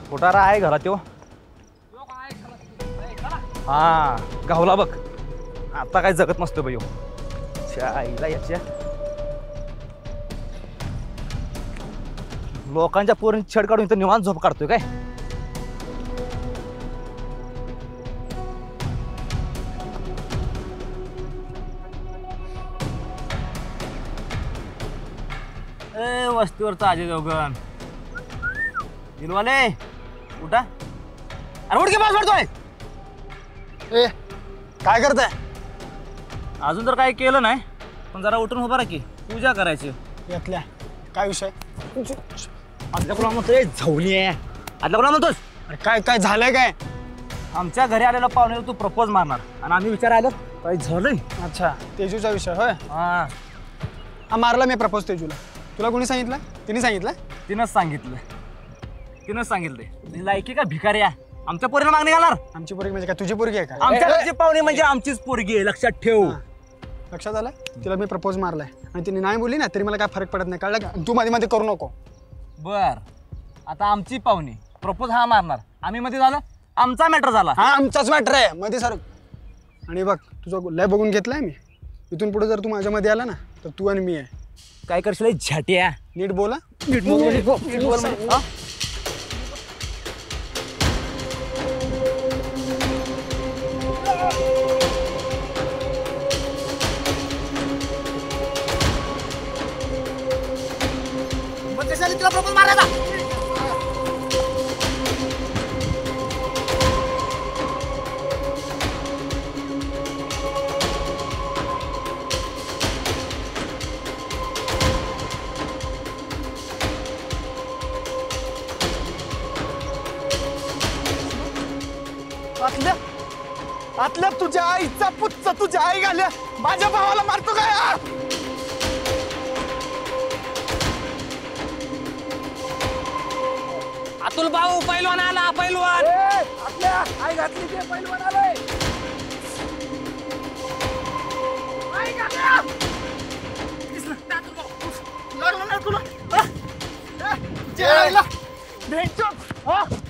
फुटारा आहे घरात त्यो. हा गावला बघ. आता काय जगत नसतो बाई आईला याच्या. लोकांच्या पोरींची छेड काढून इथं निवांत झोप काढतोय काय. ए वस्तीवरचा अजय देवगण दिलवाले उठा. अरे उठ के पास पडतोय. ए काय करताय? अजून तर काही केलं नाही पण जरा उठून उभा राहा की पूजा करायची. यातल्या काय विषय? आदल्या कोणा म्हणतोय झवली आहे. आदल्या कोणा म्हणतोस? अरे काय काय झालंय काय? आमच्या घरी आलेला पाहुण्याला तू प्रपोज मारणार आणि आम्ही विचारायला काही झालंय. अच्छा तेजूचा विषय होय. हा हा मारला मी प्रपोज तेजूला. तुला कोणी सांगितलं? तिने सांगितलं? तिनंच सांगितलं. तिनंच सांगितलंय. लायकी का भिकाऱ्या आमच्या पोरीला मागणी घालणार. आमची पोरगी म्हणजे काय तुझी पोरगी आहे का? आमच्या घरची पाहुणे म्हणजे आमचीच पोरगी आहे लक्षात ठेव. लक्षात आलं? तिला मी प्रपोज मारलाय आणि तिने नाही बोलली ना तरी मला काय फरक पडत नाही. कळलं का? तू मध्ये मध्ये करू नको. बर आता आमची पाहुणी प्रपोज हा मारणार आम्ही मध्ये झालं आमचा मॅटर झाला. हा आमचाच मॅटर आहे मध्ये सर. आणि बघ तुझं लय बघून घेतलाय मी. इथून पुढे जर तू माझ्यामध्ये आला ना तर तू आणि मी आहे. काय करशील झाट्या. नीट बोला. नीट बोल. तिला प्रपोज मारायचा. आतल्या तुझ्या आईचा पुच्च तुझ्या आई घाल्या माझ्या भावाला मारतो काय? अतुल भाऊ पैलवान आला. पैलवान आपल्या आई घातली ते पैलवान आलोय.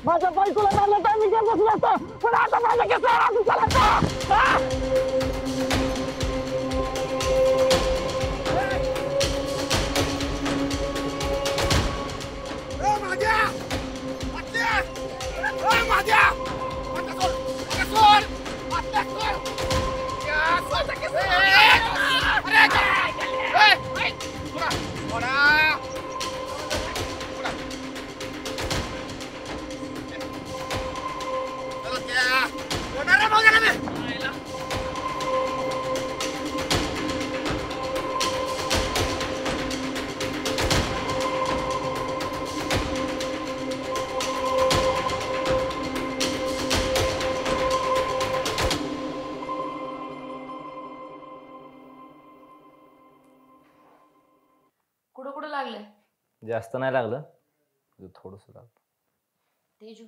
माझ्या बायकोला मारलं तर मी काय बसलो असतो पण आता माझ्या केसावर कुठं लागले? जास्त नाही लागलं थोडस लागलं. तेजू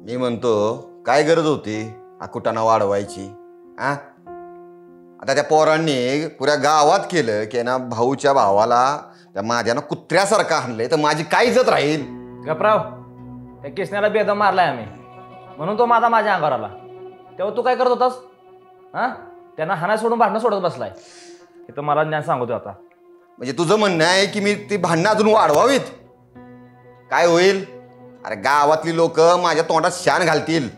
मी म्हणतो काय गरज होती अकुटाना वाढवायची? आ आता त्या पोरांनी पुऱ्या गावात केलं की ना भाऊच्या भावाला त्या माझ्यानं कुत्र्यासारखं आणलंय तर माझी काय इज्जत राहील? गपराव त्या किसण्याला बेदम मारलाय आम्ही म्हणून तो माझ्या अंगावर आला. तेव्हा तू काय करत होतास? हा त्यांना हाना सोडून भांडणं सोडत बसलाय. हे तर मला ज्ञान सांगतो आता. म्हणजे तुझं म्हणणं आहे की मी ती भांडणं अजून वाढवावीत? काय होईल? अरे गावातली लोक माझ्या तोंडात शान घालतील.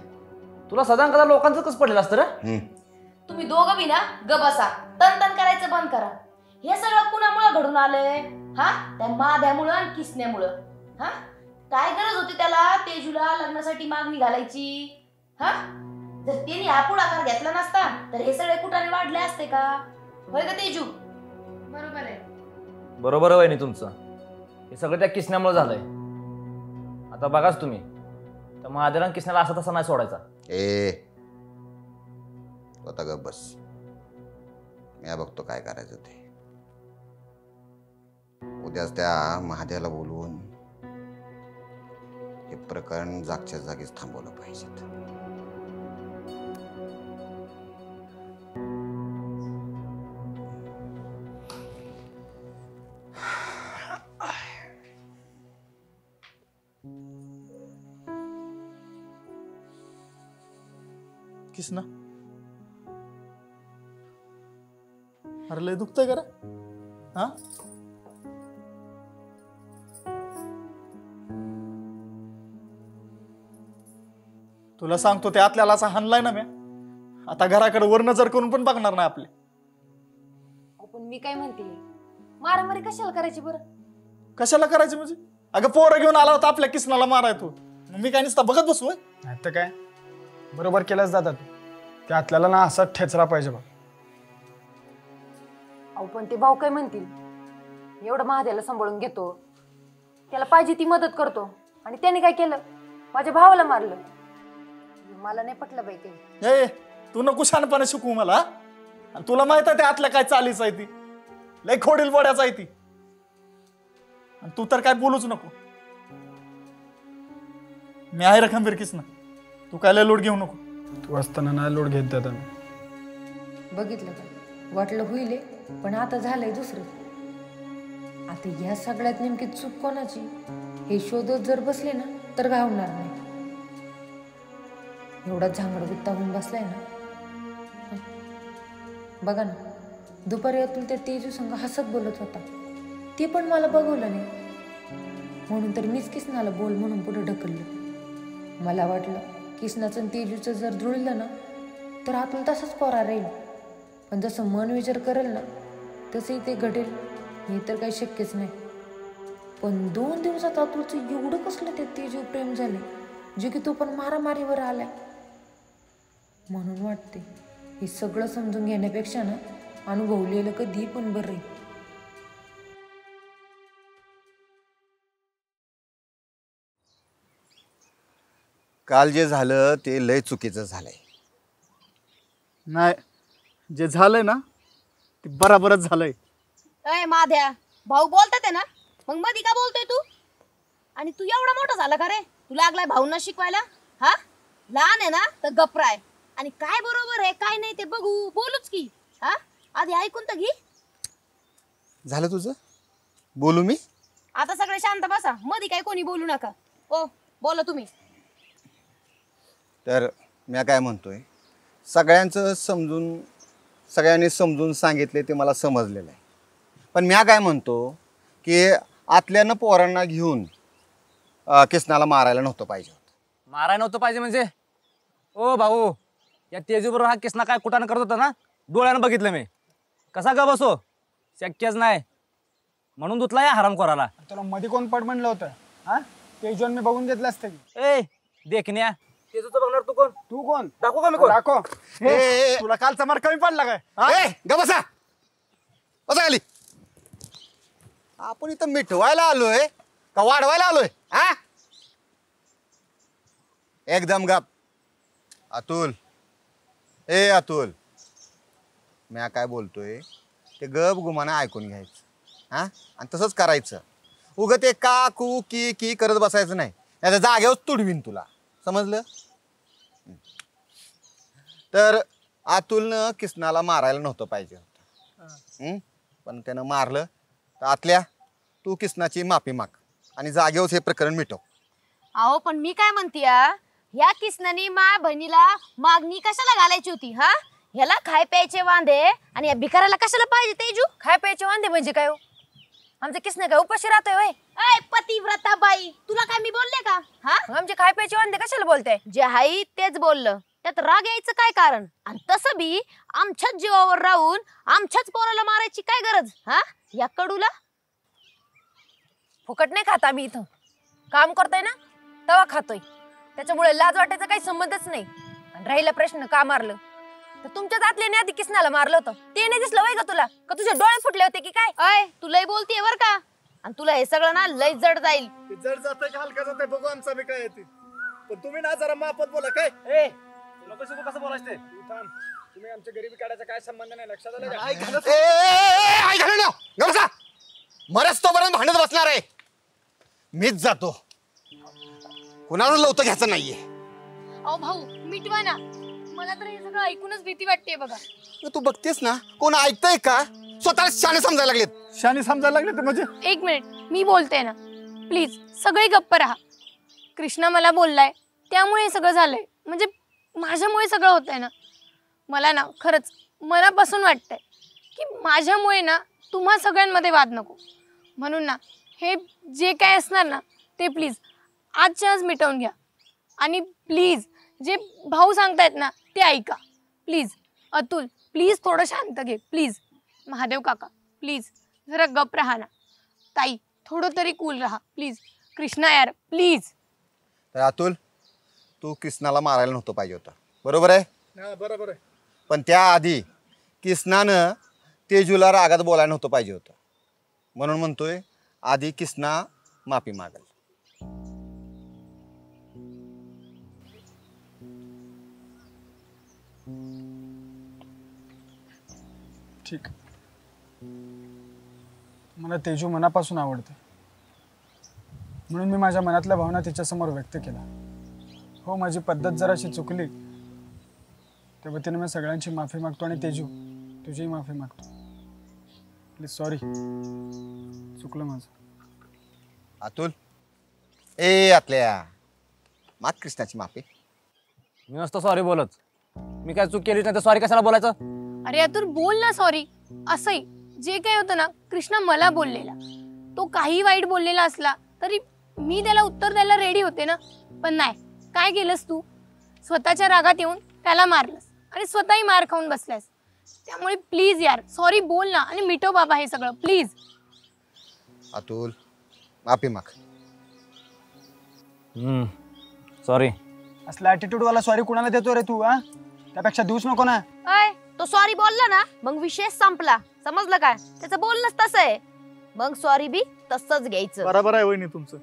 तुला सदान कदा लोकांचं कसं पडलेलं असतं रे? तुम्ही दोघं बी ना ग बसा. तन करायचं बंद करा. हे सगळं कुणामुळे घडून आलंय? हा त्या माध्यामुळं आणि किसण्यामुळं. हा काय गरज होती त्याला तेजूला लग्नासाठी मागणी घालायची? हा जर त्यांनी हा पुढाकार घेतला नसता तर हे सगळे कुठाने वाढले असते का? होय का तेजू? बरोबर आहे. बरोबर आहे वहिनी तुमचं. हे सगळं त्या किसण्यामुळे झालंय. आता बघाच तुम्ही तर महादेवाला किसण्याला असा तसा नाही सोडायचा. ए आता गप बस. मी बघतो काय करायचं ते. उद्याच त्या महादेवाला बोलवून प्रकरण जागच्या जागीच थांबवलं पाहिजे. किसना अरे लय दुखतंय का रे? हा तुला सांगतो ते आतल्याला असा हाणलाय ना मी, आता घराकडे वर नजर करून पण बघणार नाही आपले. पण मी काय म्हणते, मारामारी कशाला करायची बरं? कशाला करायची म्हणजे? अगं पोरं घेऊन आला होता आपल्या किसनाला माराय तू, मग मी काय नुसता बघत बसू? नाही तर काय, बरोबर केलंच जातात ते आतल्याला ना असा ठेचरा पाहिजे बघ. अहो पण ते भाऊ काय म्हणतील, एवढं महाद्याला सांभाळून घेतो, त्याला पाहिजे ती मदत करतो, आणि त्याने काय केलं, माझ्या भावाला मारलं. मला नाही पटलं बाई काही. ए तू नको शहाणपणे शिकवू मला. आणि तुला माहित आहे ते आतल्या काय चालीच आहे ती, लय खोडील बोड्याच आहे ती, आणि तू तर काय बोलूच नको. मी आहे रखंबीर किसना, तू काय लय लोड घेऊ नको. तू असताना ना लोड घेत जाता. बघितलं का, वाटलं होईल पण आता झालंय दुसरं. आता या सगळ्यात नेमकी चूक कोणाची हे शोधत जर बसले ना तर गावणार नाही. एवढा झांगड गुत्ता होऊन बसलाय ना. बघा ना, दुपारी अतुल त्या तेजू संग हसत बोलत होता, ते पण मला बघवलं नाही, म्हणून तर मीच किसनाला बोल म्हणून पुढे ढकललं. मला वाटलं किसनाचं आणि तेजूचं जर जुळलं ना तर अतुल तसाच कोरा राहील, पण जसं मन विचार करेल ना तसंही ते घडेल हे तर काही शक्यच नाही. पण 2 दिवसात अतुलचं एवढं कसलं ते तेजू प्रेम झाले, जे की तो पण मारामारीवर आलाय. म्हणून वाटते हे सगळं समजून घेण्यापेक्षा ना अनुभवलेलं कधी पण बरं आहे. काल जे झालं ते लय चुकीचं झालंय. नाही, जे झालंय ना ते बराबरच झालंय. अय माध्या, भाऊ बोलतात आहे ना, मग मधी का बोलतोय तू? आणि तू एवढा मोठा झाला का रे, तू लागलाय भाऊंना शिकवायला? हा, लहान आहे ना तर गप्राय, आणि काय बरोबर आहे काय नाही ते बघू, बोलूच की. हा, आधी ऐकून तर घे. झालं तुझं, बोलू मी? आता सगळे शांत बसा, मधी काय कोणी बोलू नका. ओ बोला तुम्ही. तर मी काय म्हणतोय, सगळ्यांनी समजून सांगितले ते मला समजलेलं आहे. पण मी काय म्हणतो की आतल्यानं पोरांना घेऊन किसनाला मारायला नव्हतं पाहिजे होतं. मारायला नव्हतं पाहिजे म्हणजे? ओ भाऊ, या तेजूबरोबर हा किसना काय कुठानं करत होता ना, डोळ्यानं बघितलं मी. कसा ग बसो, शक्यच नाही, म्हणून दुतला या हरामखोराला. तुला मध्ये कोण पड म्हणलं होतं? हा, तेजून मी बघून घेतलं असतं की. ए देखण्या, तेजूचं बघणार तू कोण? तू कोण? दाखवू का मी कोण? दाखव. तुला कालचा मार कमी पडला काय? हा? बसा बसा खाली. आपण इथं मिठवायला आलोय का वाढवायला आलोय? हा, एकदम गप. अतुल, ए अतुल, मी काय बोलतोय ते गप गुमानं ऐकून घ्यायचं. हा, आणि तसंच करायचं. उग ते का कू की करत बसायचं नाही, त्या जागेवर तुडवीन तुला, समजलं? तर अतुलनं किसनाला मारायला नव्हतं पाहिजे होतं, पण त्यानं मारलं. तर आतल्या तू किसनाची माफी माग आणि जागेवर हे प्रकरण मिटव. अहो पण मी काय म्हणते, ह्या किसनानी मा बहिणीला मागणी कशाला घालायची होती? हा, ह्याला खाय प्यायचे वांदे, आणि या भिकाराला कशाला पाहिजे तेजू? खाय प्यायचे वांदे म्हणजे काय हो? आमच्या किसने काय उपाशी राहतोय वय? अय पतिव्रता बाई, तुला काय मी बोलले का? हा, आमचे खाय प्यायचे वांदे कशाला बोलताय? जे हाई तेच बोललं, त्यात राग यायचं काय कारण? आणि तसं बी आमच्याच जीवावर राहून आमच्याच पोराला मारायची काय गरज? हा, या कडूला फुकट नाही खात आम्ही, इथं काम करतोय ना तवा खातोय, त्याच्यामुळे लाज वाटायचा काही संबंधच नाही. आणि राहिला प्रश्न का मारलं, तर तुमच्याच आतल्याने आधी किसनाला मारलं होतं, ते नाही दिसलं वय का तुला? का तुझे डोळे फुटले होते की काय? अय तू लय बोलतीये बर का, आणि तुला हे सगळं ना लय जड जाईल. ते जड जातंय का हलका जातंय बघू आमचा मी काय येते, पण तुम्ही ना जरा माफत बोला काय. ए तुला कसं बोलायचं ते? तू थांब, तुम्ही आमच्या गरिबी काढायचा काय संबंध नाही, लक्षात आलं का? मरच तोपर्यंत भांडत बसणार आहे, मीच जातो. कुणाला लवतं घ्यायचं नाहीये. अहो भाऊ मिटवा ना, मला तर हे सगळं ऐकूनच भीती वाटते बघा. तू बघतेस ना कोण ऐकतंय का? स्वतःला शाणे समजायला लागलेत. शानी समजायला लागले तर म्हणजे? एक मिनिट, मी बोलते ना, प्लीज सगळे गप्प राहा. कृष्णा मला बोललाय त्यामुळे हे सगळं झालंय, म्हणजे माझ्यामुळे सगळं होतंय ना. मला ना खरंच मनापासून वाटतंय की माझ्यामुळे ना तुम्हा सगळ्यांमध्ये वाद नको. म्हणून ना हे जे काय असणार ना ते प्लीज आजच्या आज मिटवून घ्या. आणि प्लीज जे भाऊ सांगतायत ना ते ऐका प्लीज. अतुल प्लीज थोडं शांत घे प्लीज. महादेव काका प्लीज जरा गप राहा ना. ताई थोडं तरी कूल राहा प्लीज. कृष्णा यार प्लीज. तर अतुल, तू कृष्णाला मारायला नव्हतं पाहिजे होतं, बरोबर आहे? बरोबर आहे. पण त्याआधी कृष्णानं तेजूला रागात बोलायला नव्हतं पाहिजे होतं. म्हणून म्हणतोय आधी कृष्णा माफी मागेल. ठीक. मला तेजू मनापासून आवडते, म्हणून मी माझ्या मनातल्या भावना तिच्यासमोर व्यक्त केला. हो, माझी पद्धत जराशी चुकली, त्या वतीने मी सगळ्यांची माफी मागतो. आणि तेजू, तुझीही माफी मागतो. प्लीज सॉरी, चुकलं माझं. अतुल, ए आतल्या, माग कृष्णाची माफी. मी नसतो सॉरी बोलत. मी काय चूक केलीच नाही तर सॉरी कशाला बोलायचं? अरे अतुल बोल ना सॉरी. असंही जे काय होतं ना कृष्णा मला बोललेला, तो काही वाईट बोललेला असला तरी मी त्याला उत्तर द्यायला रेडी होते ना. पण नाही, काय केलंस तू? स्वतःच्या रागात येऊन त्याला मारलंस आणि स्वतःही मार खाऊन बसलास. त्यामुळे प्लीज यार सॉरी बोल ना आणि मिटव बाबा हे सगळं प्लीज. अतुल, माफी माग. सॉरी. असला ॲटिट्यूड वाला सॉरी कुणाला देतो रे तू? हा, त्यापेक्षा देऊच नको ना. अय तो सॉरी बोलला ना मग विषय संपला, समजलं काय? त्याचं बोलणंच तसं आहे, मग सॉरी बी तसंच घ्यायचं. बरोबर आहे वहिनी तुमचं,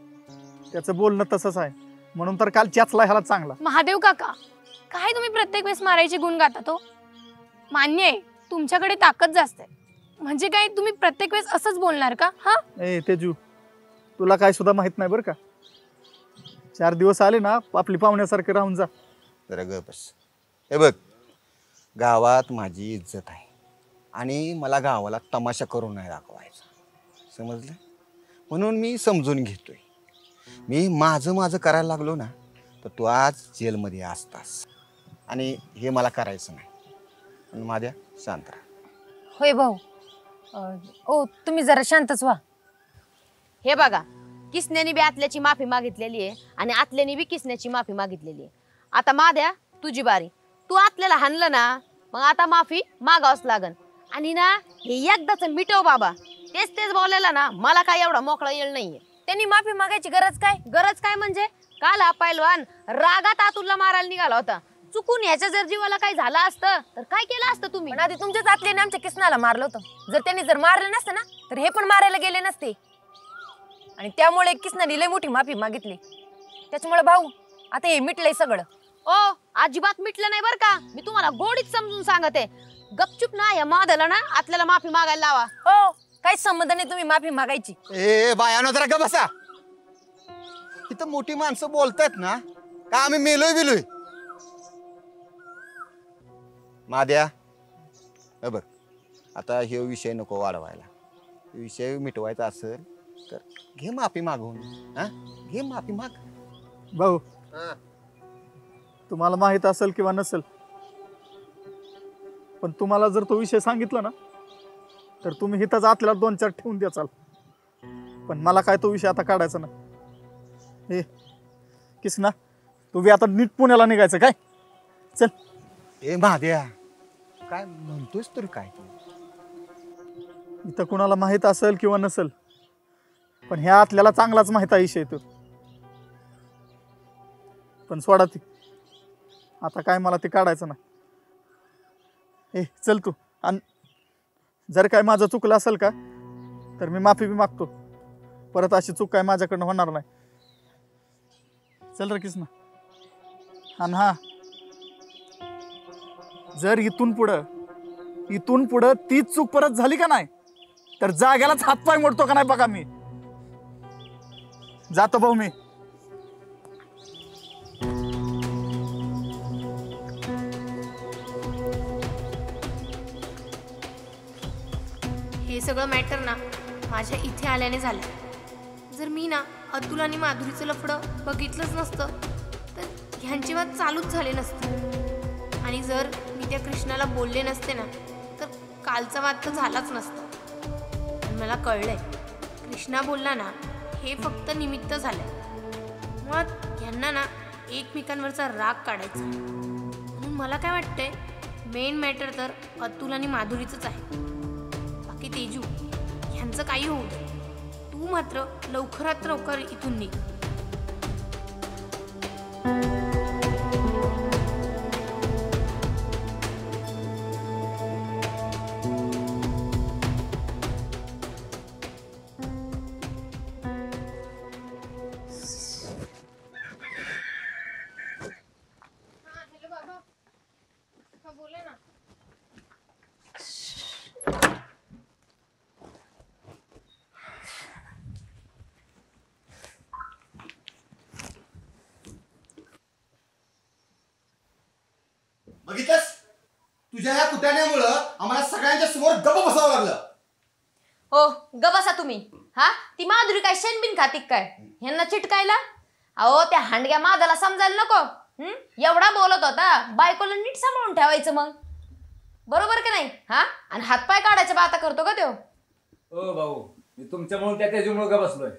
त्याचं बोलणं तसंच आहे. म्हणून तर काल चॅचला ह्याला चांगला. महादेव काका काय तुम्ही प्रत्येक वेळेस मारायचे गुण गाता? तो मान्य आहे तुमच्याकडे ताकद जास्त आहे, म्हणजे काय तुम्ही प्रत्येक वेळेस असंच बोलणार का? हा ए तेजू, तुला काय सुद्धा माहित नाही बरं का. 4 दिवस आले ना आपली पाहुण्यासारखे राहून जा. जरा ग बस. हे बघ, गावात माझी इज्जत आहे आणि मला गावाला तमाशा करून नाही दाखवायचा, समजलं? म्हणून मी समजून घेतोय. मी माझं करायला लागलो ना तर तू आज जेलमध्ये असतास, आणि हे मला करायचं नाही. आणि माझ्या शांत राहा. होय भाऊ. ओ तुम्ही जरा शांतच व्हा. हे बघा, किसन्याने बी आतल्याची माफी मागितलेली आहे आणि आतल्याने बी किसन्याची माफी मागितलेली आहे. आता माद्या तुझी बारी. तू आतल्याला हाणलं ना मग आता माफी मागावंच लागन. आणि ना हे एकदाच मिटव बाबा. तेच बोलायला ना मला काय एवढा मोकळा येळ नाहीये. त्यांनी माफी मागायची गरज काय? गरज काय म्हणजे काल हा पैलवान रागात आतुलला मारायला निघाला होता. चुकून ह्याच्या जर जीवाला काय झालं असतं तर काय केलं असतं तुम्ही? पण आधी तुमच्याच आतल्याने आमच्या किसनाला मारलं होतं. जर त्यांनी जर मारलं नसतं ना तर हे पण मारायला गेले नसते. आणि त्यामुळे किसनाने लई मोठी माफी मागितली. त्याच्यामुळे भाऊ आता हे मिटलंय सगळं. ओ अजिबात मिटलं नाही बरं का. मी तुम्हाला गोडीत समजून सांगते. गपचूप ना या माधला ना आतल्याला माफी मागायला लावा. हो, काही संबंध नाही तुम्ही माफी मागायची. ए बायानो, जरा ग बसा. इथं मोठी माणसं बोलतायत ना का आम्ही मेलोय बिलोय? माद्या, हे बघ, आता हे विषय नको वाढवायला. विषय मिटवायचा असेल तर घे माफी मागून. हा, घे माफी माग. भाऊ, तुम्हाला माहित असेल किंवा नसेल, पण तुम्हाला जर तो विषय सांगितला ना तर तुम्ही हिथंच आतल्याला 2-4 ठेवून द्याचाल. पण मला काय तो विषय आता काढायचा ना. हे किसना, तू बी आता नीट पुण्याला निघायचं काय? चल. ए महाद्या, काय म्हणतोयस तरी काय तू? इथं कुणाला माहित असेल किंवा नसेल, पण ह्या आतल्याला चांगलाच माहित आहे विषय तो. पण सोडा ती, आता काय मला ते काढायचं ना. ए चल तू. आणि जर काय माझं चुकलं असेल का तर मी माफी बी मागतो. परत अशी चूक काय माझ्याकडनं होणार नाही. चल रे किसना. आणि हा, जर इथून पुढं तीच चूक परत झाली का नाही तर जाग्यालाच हातपाय मोडतो का नाही बघा मी. जातो भाऊ मी. सगळं मॅटर ना माझ्या इथे आल्याने झालं. जर मी ना अतुल आणि माधुरीचं लफडं बघितलंच नसतं तर ह्यांची वाद चालूच झाले नसते. आणि जर मी त्या कृष्णाला बोलले नसते ना तर कालचा वाद तर झालाच नसता. पण मला कळलंय कृष्णा बोलला ना हे फक्त निमित्त झालंय. मुळात ह्यांना ना एकमेकांवरचा राग काढायचा. म्हणून मला काय वाटतंय मेन मॅटर तर अतुल आणि माधुरीचंच आहे. बाकी तेजू ह्यांचं काही होऊ दे, तू मात्र लवकरात लवकर इथून निघ. बघितलंस तुझ्या ह्या कुटाण्यामुळं आम्हाला सगळ्यांच्या समोर गप्प बसावं लागलं. हो ग बसा तुम्ही. हा ती माधुरी काय शेणबिन खातीक काय ह्यांना चिटकायला? अहो त्या हांडग्या मादाला समजायला नको. एवढा बोलत होता, बायकोला नीट सांभाळून ठेवायचं मग, बरोबर का नाही? हा आणि हातपाय काढायच्या बाता करतो का त्यो? ओ भाऊ, मी तुमच्यामुळे त्या तेजूमुळे का बसलोय.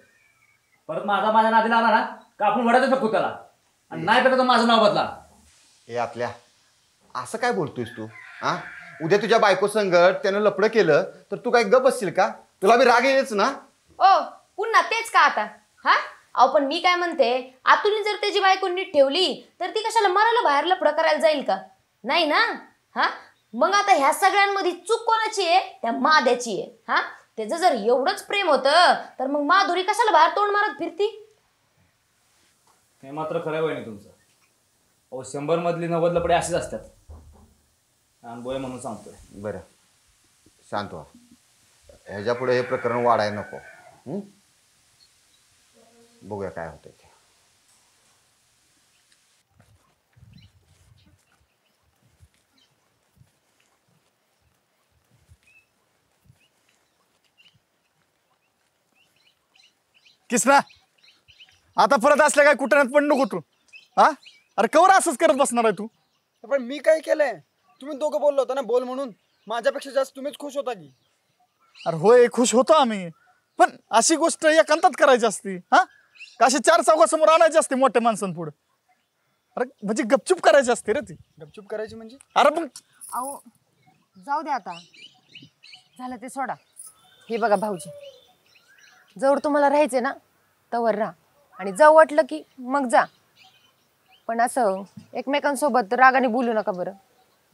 परत माझ्या नादीला आला ना का आपण वडायचं शकतो त्याला, आणि नाही तर माझं नाव बदला. हे आपल्या असं काय बोलतोयस तू? हा उद्या तुझ्या बायको संगत त्यानं लपडं केलं तर तू काय गप बसशील का? तुला बी राग येईलच ना. ओ पुन्हा तेच का आता? हा अहो पण मी काय म्हणते, आतुनी जर त्याची बायको नीट ठेवली तर ती कशाला मराला बाहेर लफडं करायला जाईल का? नाही ना. हा मग आता ह्या सगळ्यांमध्ये चूक कोणाची आहे? त्या माद्याची आहे. हा त्याचं जर एवढंच प्रेम होतं तर मग माधुरी कशाला बाहेर तोंड मारत फिरती? हे मात्र खरं वहिनी तुमचं. अहो 100 मधली 90 लपडे असेच असतात. अनुभव आहे म्हणून सांगतोय. बरं शांत व्हा. ह्याच्या पुढे हे प्रकरण वाढायला नको. बघूया काय होतंय ते. किसना आता परत असल्या काय कुठण्यात पण नको तू. हा अरे कवर असंच करत बसणार आहे तू? पण मी काय केलंय? तुम्ही दोघं बोललो होता ना बोल म्हणून. माझ्यापेक्षा जास्त तुम्हीच खुश होता की. अरे होय खुश होतो आम्ही, पण अशी गोष्ट एकांतात करायची असती. हा का अशी 4 चौघासमोर आणायची असते मोठ्या माणसांपुढे? अरे म्हणजे गपचूप करायची असते रे ती. गपचूप करायची म्हणजे? अरे मग अहो जाऊ दे आता, झालं ते सोडा. हे बघा भाऊजी, जवळ तुम्हाला राहायचे ना तवर राहा, आणि जाऊ वाटलं की मग जा. पण असं एकमेकांसोबत रागाने बोलू नका बरं.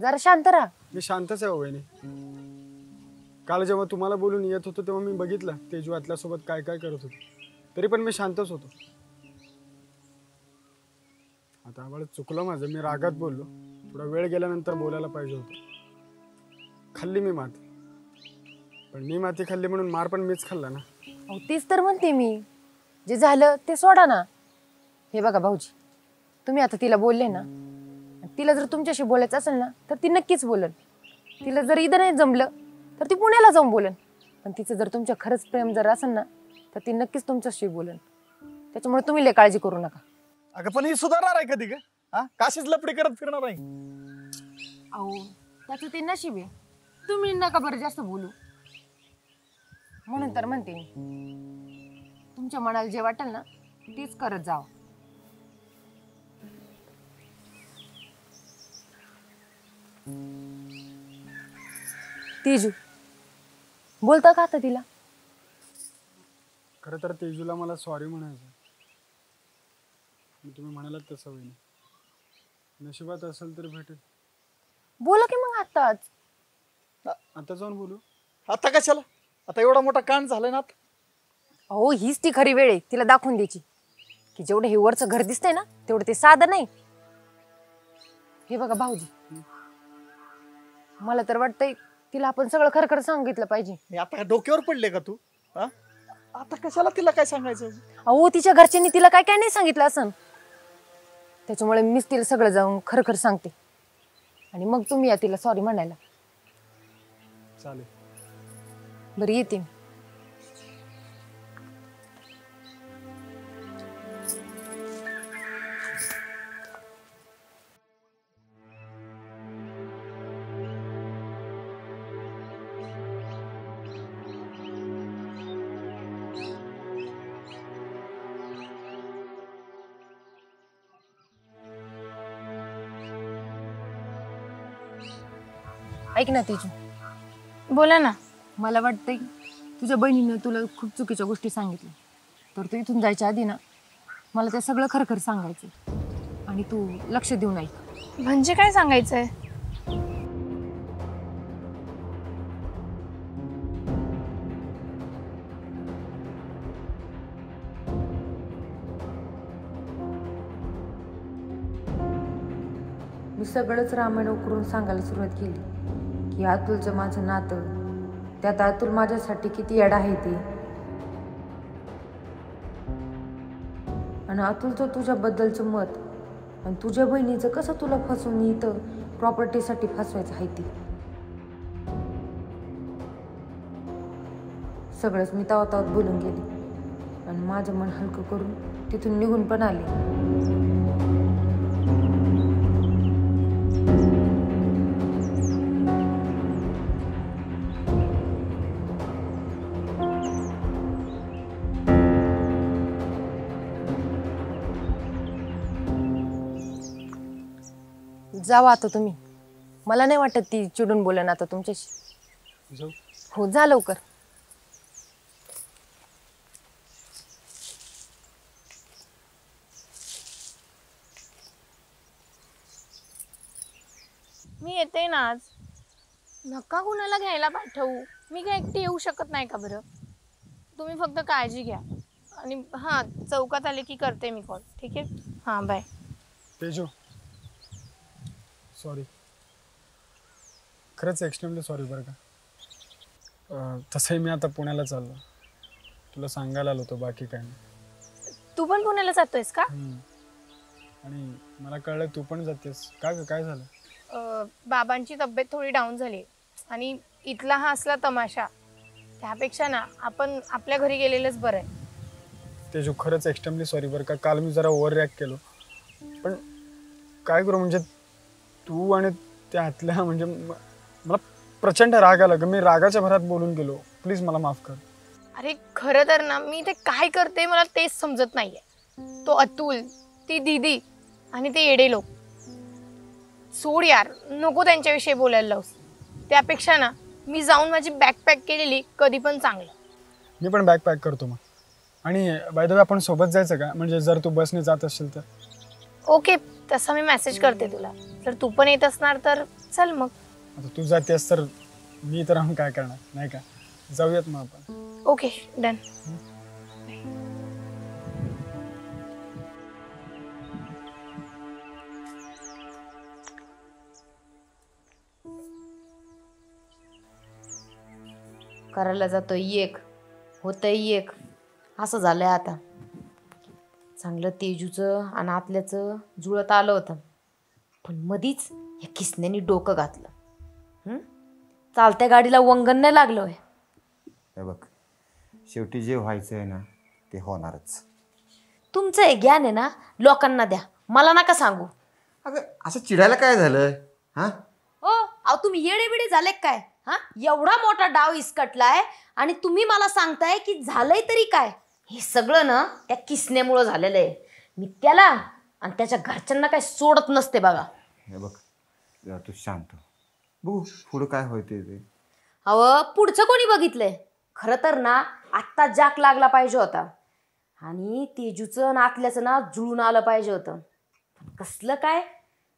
जरा शांत राहा. मी शांतच आहे हो वहिनी. काल जेव्हा तुम्हाला बोलून येत होतो तेव्हा मी बघितलं तेजू आतल्यासोबत काय काय करत होतो, तरी पण मी शांतच होतो. आता आम्हाला चुकलं माझं, मी रागात बोललो. थोडा वेळ गेल्यानंतर बोलायला पाहिजे होतं. खाल्ली मी माती, पण मी माती खाल्ली म्हणून मार पण मीच खाल्ला ना. अहो तेच तर म्हणते मी, जे झालं ते सोडा ना. हे बघा भाऊजी, तुम्ही आता तिला बोलले ना, तिला जर तुमच्याशी बोलायचं असेल ना तर ती नक्कीच बोलन. तिला जर इथं नाही जमलं तर ती पुण्याला जाऊन बोलन. पण तिचं जर तुमच्या खरंच प्रेम जर असेल ना तर ती नक्कीच तुमच्याशी बोलन. त्याच्यामुळे तुम्ही लय काळजी करू नका. अगं पण ही सुधारणार आहे कधी ग? हा काशीच लपडी करत फिरणार आहे? अहो त्याचं ते नशीब आहे. तुम्ही नका बरं जास्त बोलू. म्हणून तर म्हणते मी, तुमच्या मनाला जे वाटेल ना तेच करत जावं. तेजू बोलता का आता तिला? खरं तर तेजूला मला सॉरी म्हणायचं. तुम्ही म्हणालात तसं वहिनी, नशिबात असेल तर भेटेल. बोला की मग आताच. आता जाऊन बोलू. आता कशाला? आता एवढा मोठा कांड झालाय ना. अहो हीच ती खरी वेळ आहे तिला दाखवून द्यायची की जेवढं हे वरचं घर दिसतंय ना तेवढं ते साधं नाही. हे बघा भाऊजी, मला तर वाटतंय तिला आपण सगळं खरं खरं सांगितलं पाहिजे. हे आता डोक्यावर पडले का तू? हा आता कशाला तिला काय सांगायचं? अहो तिच्या घरच्यांनी तिला काय काय नाही सांगितलं असं, त्याच्यामुळे मीच तिला सगळं जाऊन खरं खरं सांगते. आणि मग तुम्ही या तिला सॉरी म्हणायला. चालेल. बरं येते मी. ऐक ना तेजू, बोला ना. मला वाटतंय तुझ्या बहिणीनं तुला खूप चुकीच्या गोष्टी सांगितल्या, तर तू इथून जायच्या आधी ना मला ते सगळं खरं सांगायचं आणि तू लक्ष देऊन ऐक. म्हणजे काय सांगायचंय? मी सगळंच रामायण उकरून सांगायला सुरुवात केली की अतुलचं माझं नातं, त्यात अतुल माझ्यासाठी किती येडा आहे ते, आणि अतुलचं तुझ्याबद्दलचं मत, आणि तुझ्या बहिणीचं कसं तुला फसवून इथं प्रॉपर्टीसाठी फसवायचं आहे ते सगळंच मी तावतावत बोलून गेले आणि माझं मन हलकं करून तिथून निघून पण आले. जावा आता तुम्ही. मला नाही वाटत ती चिडून बोलेन आता तुमच्याशी. जाऊ. हो जा लवकर. मी येते ना आज. नका कुणाला घ्यायला पाठवू, मी काय एकटी येऊ शकत नाही का बरं? तुम्ही फक्त काळजी घ्या आणि हां चौकात आले की करते मी कॉल. ठीक आहे? हां बाय. तेजू सॉरी, खरंच एक्स्ट्रीमली सॉरी बरं का. तसंही मी आता पुण्याला चाललो, तुला सांगायला आलो होतो, बाकी काय नाही. तू पण पुण्याला जातोयस का? आणि मला कळलं तू पण जातेस का ग, काय झालं? बाबांची तब्येत थोडी डाऊन झाली आणि इथला हा असला तमाशा, त्यापेक्षा ना आपण आपल्या घरी गेलेलंच बरं आहे. तेजू खरंच एक्स्ट्रीमली सॉरी बरं का. काल मी जरा ओव्हर रिॲक्ट केलो, पण काय करू, म्हणजे तू आणि त्या हातल्या म्हणजे मला प्रचंड राग आला ग. मी रागाच्या भरात बोलून गेलो, प्लीज मला माफ कर. अरे खरं तर ना मी ते काय करते मला तेच समजत नाहीये. तो अतुल, ती दीदी आणि ते येडे लोक, सोड यार, नको त्यांच्याविषयी बोलायला लावूस. त्यापेक्षा ना मी जाऊन माझी बॅग पॅक केलेली कधी पण चांगलं. मी पण बॅग पॅक करतो मग. आणि बाय द वे आपण सोबत जायचं का, म्हणजे जर तू बसने जात असेल तर? ओके, तसा मी मेसेज करते तुला. जर तू पण येत असणार तर चल मग. आता तू जातेस तर मी इथं राहून काय करणार, नाही का? जाऊयात मग आपण. Okay done. करायला जातोय एक, होतंय एक, असं झालंय आता. चांगलं तेजूचं आणि आतल्याचं जुळत आलं होतं, पण मधीच या किसन्यानी डोकं घातलं. चालत्या गाडीला वंगण नाही लागलं होय. हे बघ, शेवटी जे व्हायचं आहे ना ते होणारच. तुमचं हे ज्ञान आहे ना लोकांना द्या, मला नका सांगू. अगं असं चिडायला काय झालं? हा हो, अहो तुम्ही येडे बिडे झाले काय? हा, एवढा मोठा डाव इसकटलाय आणि तुम्ही मला सांगताय की झालंय तरी काय? हे सगळं ना त्या किसन्यामुळं झालेलं आहे. मी त्याला आणि त्याच्या घरच्यांना काय सोडत नसते बघा. हे बघ, जरा तू शांत बघू पुढं काय होते ते. अहो पुढचं कोणी बघितलंय? खरं तर ना आत्ता जाक लागला पाहिजे होता आणि तेजूचं नातल्याचं ना जुळून आलं पाहिजे होतं. कसलं काय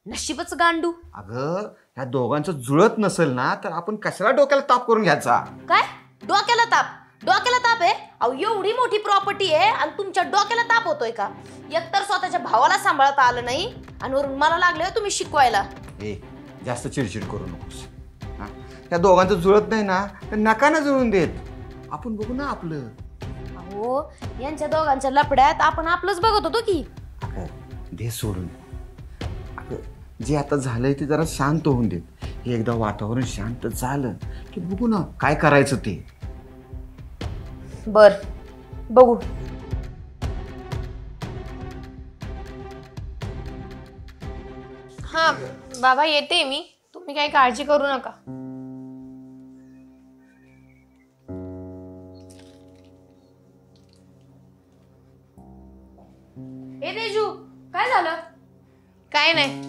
नशीबच गांडू. अगं ह्या दोघांचं जुळत नसेल ना तर आपण कशाला डोक्याला ताप करून घ्यायचा? काय डोक्याला ताप? डोक्याला ताप आहे? अहो एवढी मोठी प्रॉपर्टी आहे आणि तुमच्या डोक्याला ताप होतोय का? एकतर स्वतःच्या भावाला सांभाळता आलं नाही आणि वरून मला लागले तुम्ही शिकवायला. ए जास्त चिडचिड करू नकोस. हा, त्या दोघांचं जुळत नाही ना तर नका ना जुळून देत, आपण बघू ना आपलं. अहो यांच्या दोघांच्या लफड्यात आपण आपलंच बघत होतो की. अगं दे सोडून. अगं जे आता झालंय ते जरा शांत होऊन देत. हे एकदा वातावरण शांत झालं की बघू ना काय करायचं ते. बर बघू. हा बाबा येते मी, तुम्ही काही काळजी करू नका. ए तेजू, काय झालं? काय नाही,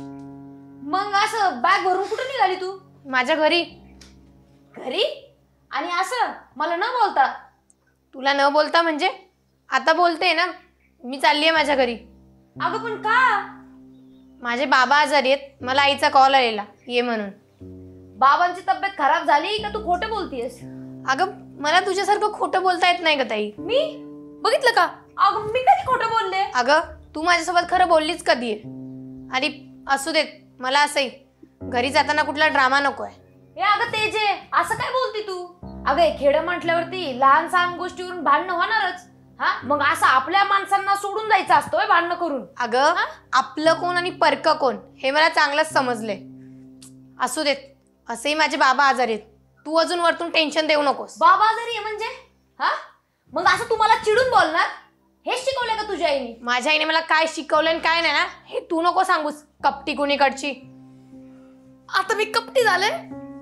मग असं बॅग भरून कुठे निघाली तू? माझ्या घरी. घरी? आणि असं मला न बोलता? तुला न बोलता म्हणजे? आता बोलते ना, मी चालली आहे माझ्या घरी. अगं पण का? माझे बाबा आजारी आहेत, मला आईचा कॉल आलेला ये म्हणून. बाबांची तब्येत खराब झाली का तू खोटं बोलतीयस? अगं मला तुझ्यासारखं खोटं बोलता येत नाही ग ताई. मी बघितलं का? अगं मी कधी खोटं बोलले? अगं तू माझ्यासोबत खरं बोललीच कधी आहे? आणि असू देत, मला असंही घरी जाताना कुठला ड्रामा नकोय. ए अगं तेजे, असं काय बोलती तू? अगं हे खेडं म्हटल्यावरती लहान सहान गोष्टीवरून भांडणं होणारच. हा मग असं आपल्या माणसांना सोडून जायचं असतं भांडणं करून? अगं आपलं कोण आणि परकं कोण हे मला चांगलंच समजलंय. असू देत, असेही माझे बाबा आजारी आहेत, तू अजून वरतून टेन्शन देऊ नकोस. बाबा आजारी आहे म्हणजे? हा मग असं तुम्हाला चिडून बोलणार? हेच शिकवलंय का तुझ्या आईने? माझ्या आईने मला काय शिकवलं आणि काय नाही ना, हे तू नको सांगूस कपटी कुणीकडची. आता मी कपटी झाले?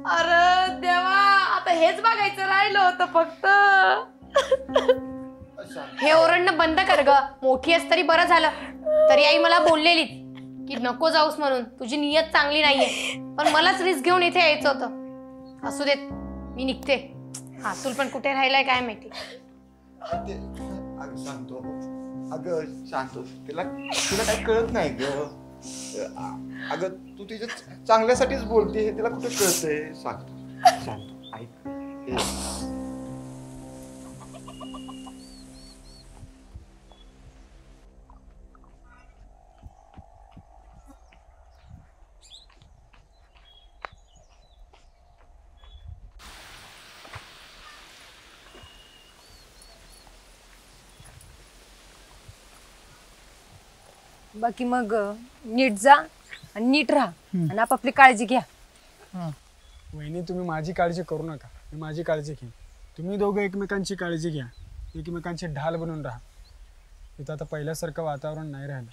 अरे देवा, आता हेच बघायचं राहिलं होतं फक्त. हे ओरडणं बंद कर ग, मोठी आहेस तरी बरं झालं. तरी आई मला बोललेली की नको जाऊस म्हणून, तुझी नियत चांगली नाहीये, पण मलाच रिस्क घेऊन इथे यायचं होतं. असू देत, मी निघते. हा तुल पण कुठे राहिलाय काय माहिती. अगं सांगतो, अगं शांत हो. तुला काय कळत नाही ग. अगं तू तिच्या चांगल्यासाठीच बोलते, तिला कुठे कळतंय. सांगतो शांत ऐक. बाकी मग नीट जा आणि नीट राहा आणि आपापली काळजी घ्या. वहिनी तुम्ही माझी काळजी करू नका, मी माझी काळजी घेईन. तुम्ही दोघं एकमेकांची काळजी घ्या, एकमेकांची ढाल बनून राहा. इथं आता पहिल्यासारखं वातावरण नाही राहिलं.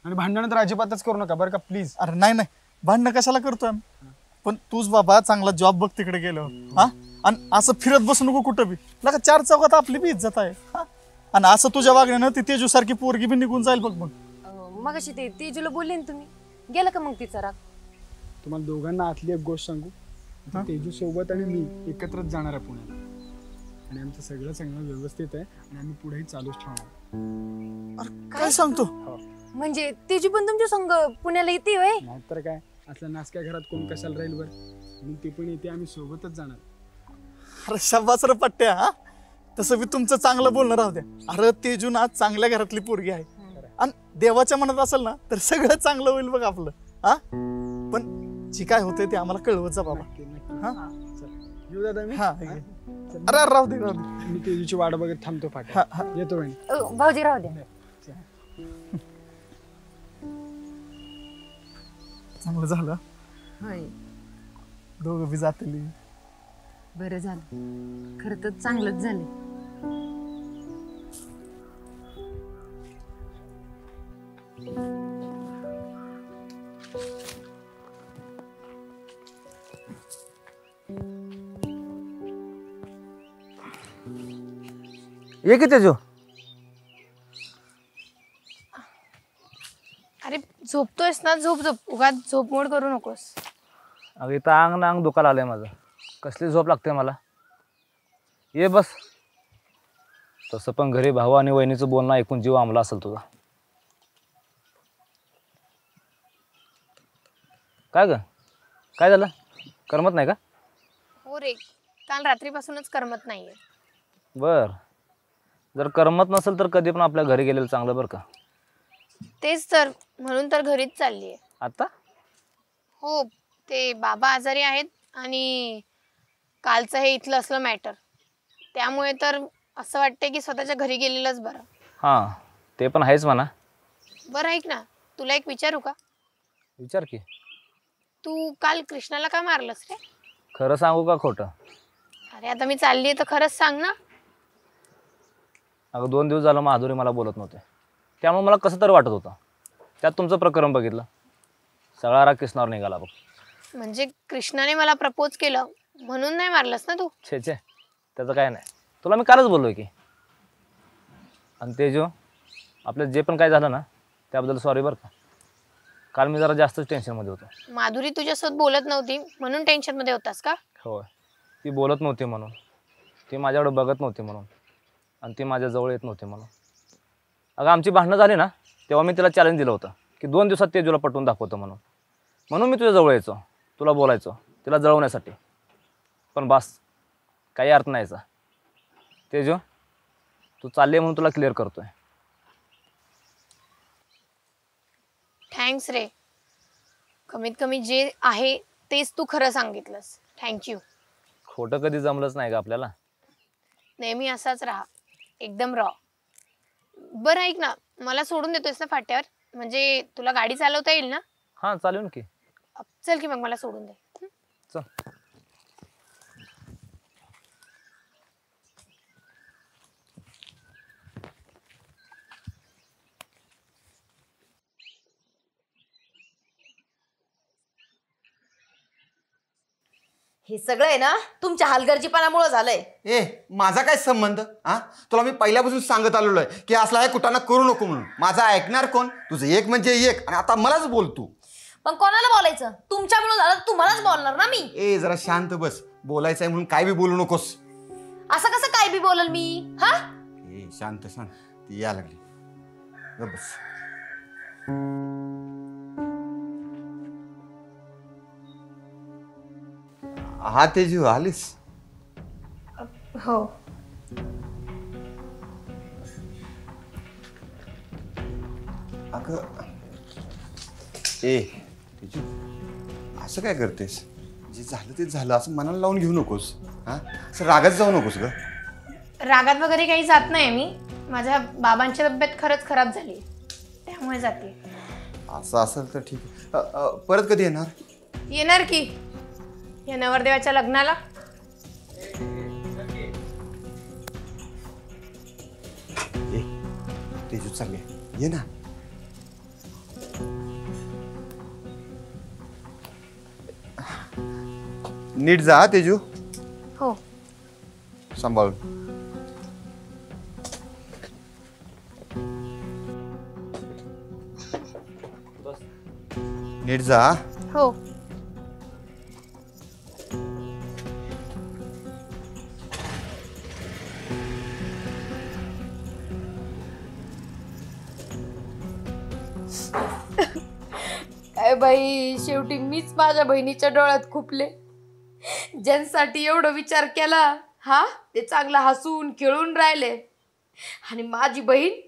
आणि भांडणं तर अजिबातच करू नका बरं का प्लीज. अरे नाही नाही, भांडणं कशाला करतोय आम्ही? पण तूच बाबा चांगला जॉब बघ तिकडे गेलो. हा आणि असं फिरत बसू नको कुठं बी. लगा चार चौकात आपली बी इज्जत आहे. हा आणि असं तुझ्या वागण्यानं ती तेजू सारखी पोरगी बी निघून जाईल बघ. मग अशी ते तेजूला बोलले ना तुम्ही, गेला का मग तिचा राग? तुम्हाला दोघांना आतली एक गोष्ट सांगू, तेजू सोबत आणि मी एकत्रच जाणार आहे पुण्याला. आणि आमचं सगळं व्यवस्थित आहे आणि आम्ही पुढेही चालूच ठेवणार. काय सांगतो? म्हणजे तेजू पण तुमच्या संग पुण्याला येते होय? नाहीतर काय, असल्या नासक्या घरात कोण कशाला राहील बरं. म्हणून ती पण येते, आम्ही सोबतच जाणार. अरे शाबास रे पट्ट्या. हा तसं बी तुमचं चांगलं बोलणं राहू द्या. अरे तेजू ना चांगल्या घरातली पोरगी आहे आणि देवाच्या मनात असेल ना तर सगळं चांगलं होईल बघ आपलं. हा पण जी काय होते ते आम्हाला कळवत जा बाबा. हा येऊ दादा मी. हा अरे राहू दे राहू दे. मी तेजूची वाट बघत थांबतो फाट्या. येतो बहिणी. भाऊजी राहू द्या. चांगलं झालं, होय दोघं बी जातील. बरं झालं, खरं तर चांगलंच झालं. ये की तेजू. अरे झोपतोयस ना, झोप झोप, उगाच झोपमोड करू नकोस. अगं इथं अंग दुखायला आलंय माझं. कसली झोप लागते मला. ये बस. तसं पण घरी भाऊ आणि वहिनीचं बोलणं ऐकून जीव आमला असेल तुझा. काय ग, काय झालं? करमत नाही का? हो रे, काल रात्रीपासूनच करमत नाहीये. बर, जर करमत नसेल तर कधी पण आपल्या घरी गेलेलं चांगलं बरं का. तेच तर, म्हणून तर घरीच चालली आहे आता. हो, ते बाबा आजारी आहेत आणि कालचं हे इथलं असलं मॅटर, त्यामुळे तर असं वाटतंय की स्वतःच्या घरी गेलेलंच बरं. हां ते पण आहेच म्हणा. बरं ऐक ना, तुला एक विचारू का? विचार की. तू काल कृष्णाला का मारलंस रे? खरं सांगू का खोटं? अरे आता मी चालली आहे तर खरंच सांग ना. अगं 2 दिवस झालं माधुरी मला बोलत नव्हते, त्यामुळे मला कसं तरी वाटत होतं. त्यात तुमचं प्रकरण बघितलं, सगळा राग किसनावर निघाला बघ. म्हणजे कृष्णाने मला प्रपोज केलं म्हणून नाही मारलंस ना तू? छे छे, त्याचं काय नाही. तुला मी कालच बोललोय की. आणि तेजो, आपलं जे पण काय झालं ना त्याबद्दल सॉरी बरं का. काल मी जरा जास्तच टेन्शनमध्ये होतो. माधुरी तुझ्यासोबत बोलत नव्हती म्हणून टेन्शन मध्ये होतास का? होय, ती बोलत नव्हती म्हणून, ती माझ्याकडे बघत नव्हती म्हणून, आणि ती माझ्या जवळ येत नव्हती म्हणून. अगं आमची भांडणं झाली ना तेव्हा मी तिला चॅलेंज दिलं होतं की 2 दिवसात तेजूला पटवून दाखवतो म्हणून. म्हणून मी तुझ्या जवळ यायचो, तुला बोलायचो, तिला जळवण्यासाठी. पण बास, काही अर्थ नाही याचा. तेजू, तू चालले म्हणून तुला क्लिअर करतोय. थँक्स रे, कमीत कमी जे आहे तेच तू खरं सांगितलंस. थँक्यू. खोटं कधी जमलंच नाही का आपल्याला. नेहमी असाच राहा, एकदम रॉ. बरं ऐक ना, मला सोडून देतोयस ना फाट्यावर? म्हणजे तुला गाडी चालवता येईल ना? हां चालेल की. चल की मग मला सोडून दे. चल. हे सगळं आहे ना तुमच्या हलगर्जीपणामुळे झालंय. ए माझा काय संबंध? हा, तुला मी पहिल्यापासून सांगत आलेलो आहे की असला हे कुठाना करू नको म्हणून. माझा ऐकणार कोण? तुझं एक म्हणजे एक, आणि आता मलाच बोल तू. पण कोणाला बोलायचं? तुमच्यामुळे झालं, तुम्हालाच बोलणार ना मी. ए जरा शांत बस, बोलायचंय म्हणून काय बी बोलू नकोस. असं कसं काय बी बोलल मी? हा, ए शांत शांत, ती या लागली. गप्प बस. हा तेजू, आलीस? हो. अगं ए तेजू, असं काय करतेस? जे झालं ते झालं, असं मनाला लावून घेऊ नकोस. हा, असं रागात जाऊ नकोस ग. रागात वगैरे काही जात नाही मी. माझ्या बाबांची तब्येत खरंच खराब झाली, त्यामुळे जाते. असं असेल तर ठीक आहे. परत कधी येणार? येणार की, या नवरदेवाच्या लग्नाला. ए तेजू चालले, ये ना. नीट जा हा, तेजू. हो. सांभाळून. नीट जा. हो. काय बाई, शेवटी मीच माझ्या बहिणीच्या डोळ्यात खुपले. ज्यांसाठी एवढं विचार केला, हा, ते चांगलं हसून खेळून राहिले. आणि माझी बहीण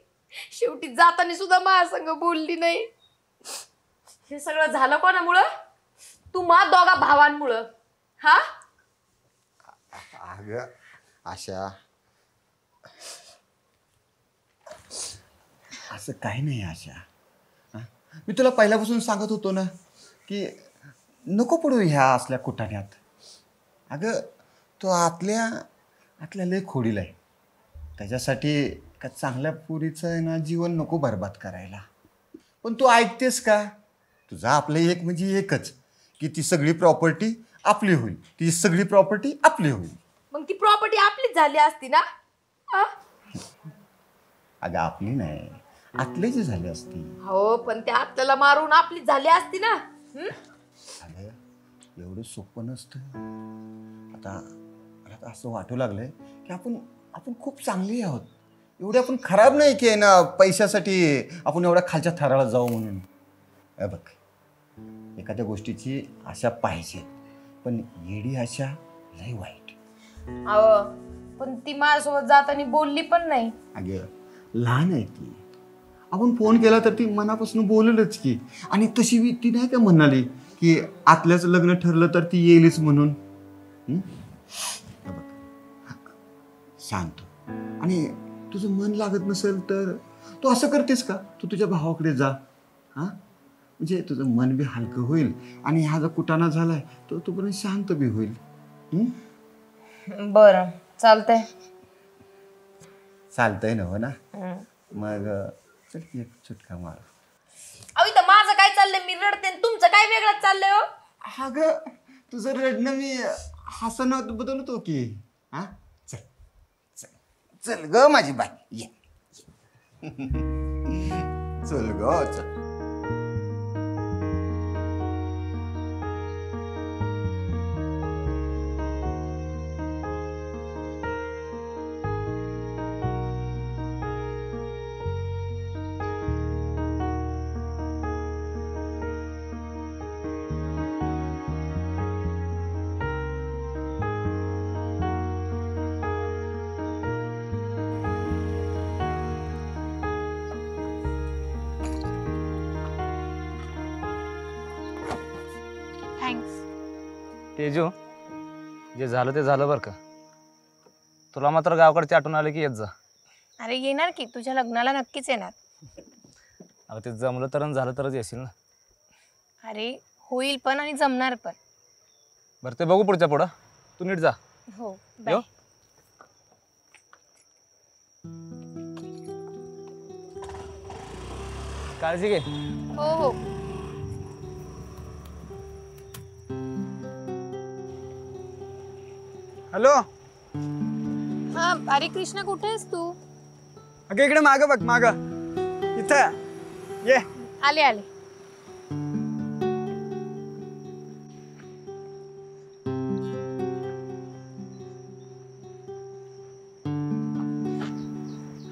शेवटी जाताना सुद्धा माझ्यासंग बोलली नाही. हे सगळं झालं कोणामुळं? तुम्हा दोघा भावांमुळं. हा, अगं आशा, असं काही नाही आशा. मी तुला पहिल्यापासून सांगत होतो ना की नको पडू ह्या असल्या कुटाण्यात. अगं तो आतल्या लय खोडीला आहे. त्याच्यासाठी का चांगल्या पुरीचं आहे ना जीवन नको बरबाद करायला. पण तू ऐकतेस का? तुझा आपलं एक म्हणजे एकच, की ती सगळी प्रॉपर्टी आपली होईल, ती सगळी प्रॉपर्टी आपली होईल. मग ती प्रॉपर्टी आपलीच झाली असती ना? हा? अगं आपली नाही, आतल्याची झाली असती. हो, पण त्या आपल्याला मारून आपलीच झाली असती ना. अगं एवढं सोपं नसतं. आता मला तर असं वाटू लागलंय की आपण खूप चांगली आहोत. एवढे आपण खराब नाही की ना पैशासाठी आपण एवढ्या खालच्या थराला जाऊ म्हणून. बघ, एखाद्या गोष्टीची आशा पाहिजे, पण येडी आशा लय वाईट. अहो, पण ती माझ्यासोबत जाताना बोलली पण नाही. अगं लहान आहे ती, आपण फोन केला तर ती मनापासून बोलेलच की. आणि तशी ती नाही का म्हणाली की आतल्याच लग्न ठरलं तर ती येईलच म्हणून. बघ, शांत. आणि तुझं मन लागत नसेल तर तू असं करतेस का, तू तुझ्या भावाकडे जा. हा, म्हणजे तुझं मन बी हलकं होईल आणि हा जो कुटाणा झालाय तो तोपर्यंत शांत बी होईल. बरं, चालतंय. चालतंय ना हो ना मग चल की एक चुटका मार. अहो इथं माझं काय चाललंय मी रडते आणि तुमचं काय वेगळंच चाललंय हो. अगं तुझं रडणं मी हसणं बदलतो की. हा चल चल चल ग माझी बाई ये चल ग चल. थँक्स. तेजू जे झालं ते झालं बरं का. तुला मात्र गावाकडची आठवण आली की येत जा. अरे येणार की तुझ्या लग्नाला नक्कीच येणार. अगं ते जमलं तर आणि झालं तरच येशील ना. अरे होईल पण आणि जमणार पण. बरं ते बघू पुढच्या पुढं. तू नीट जा. हो यो. काळजी घे. हो हो. हॅलो. हा अरे कृष्णा कुठे आहेस तू? अगं इकडे मागं बघ मागं इथं ये. आले आले.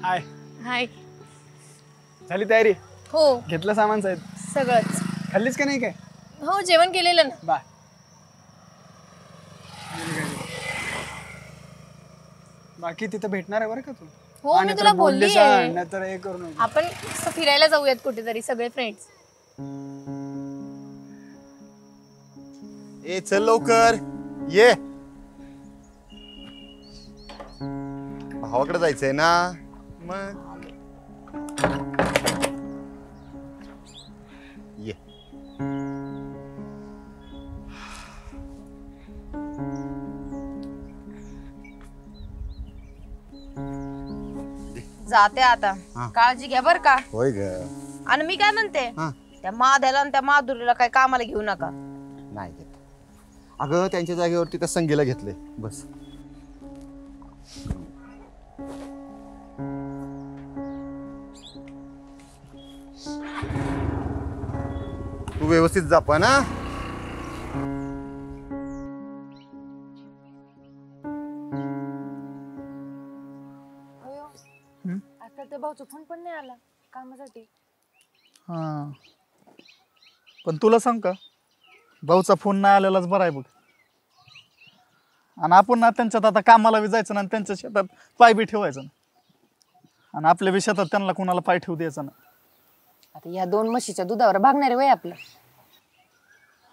हाय. हाय. झाली तयारी? हो घेतलं सामान साहेब? सगळंच. खाल्लीच का नाही काय? हो जेवण केलेलं ना. बाय. बाकी तिथं भेटणार आहे बरं का तू. हो मी तुला बोलली आहे. नाहीतर हे करू नको. आपण असं फिरायला जाऊयात कुठेतरी सगळे फ्रेंड्स. ए चल लवकर ये. भावाकडे जायचंय ना मग ये. जाते आता. हा. काळजी घ्या बर का. होय ग. आणि मी काय म्हणते हा. त्या माध्याला आणि त्या माधुरीला काही कामाला घेऊ नका. नाही घेत. अगं त्यांच्या जागेवरती त्या संगीला घेतले बस. तू व्यवस्थित जा पण हा. आता त्या भाऊचा फोन पण नाही आला कामासाठी. हां पण तुला सांग का भाऊचा फोन नाही आलेलाच बरा आहे बघ. आणि आपण ना त्यांच्यात आता कामाला बी जायचं ना आणि त्यांच्या शेतात पाय बी ठेवायचं ना. आणि आपल्या बी शेतात त्यांना कोणाला पाय ठेवू द्यायचं ना. आता या 2 म्हशीच्या दुधावर भागणारे वय आपलं.